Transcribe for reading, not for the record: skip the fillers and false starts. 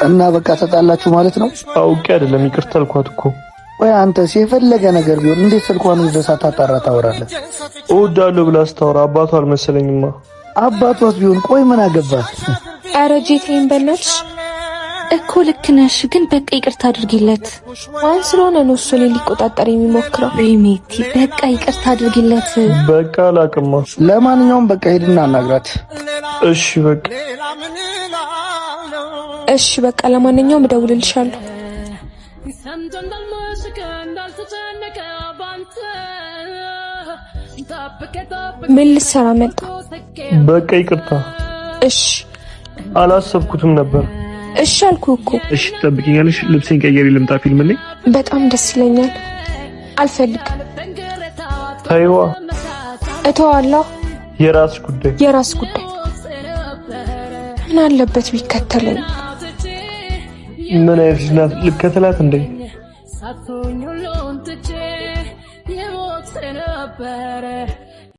እና በቃ ተጣላችሁ ማለት ነው? አውቄ አይደለም ይቅርታ አልኳት እኮ። ወይ አንተስ የፈለገ ነገር ቢሆን እንዴት ስልኳን ወደ ሳታጣራ ታወራለህ? እወዳለሁ ብላ ስታወራ አባቷ አልመሰለኝማ። አባቷስ ቢሆን ቆይ ምን አገባት? ኧረ ጄቴን በእናትሽ እኮ ልክ ነሽ፣ ግን በቃ ይቅርታ አድርጊለት። ማን ስለሆነ ነው እሱ ላይ ሊቆጣጠር የሚሞክረው? ሜቲ በቃ ይቅርታ አድርጊለት። በቃ አላቅማ። ለማንኛውም በቃ ሄድና አናግራት። እሺ በቃ እሺ በቃ ለማንኛውም እደውልልሻለሁ። ምን ልትሰራ መጣ? በቃ ይቅርታ። እሺ አላሰብኩትም ነበር። እሺ አልኩህ እኮ። እሺ ትጠብቂኛለሽ? ልብሴን ቀይሬ ልምጣ ፊልም ላይ? በጣም ደስ ይለኛል። አልፈልግም። ታይዋ እተዋለሁ። የራስሽ ጉዳይ። የራስ ጉዳይ። ምን አለበት ቢከተለኝ? ምን አይነት ናት? ልከተላት እንዴ? ሳትሆኝ ሁሉን ትቼ የሞት ነበረ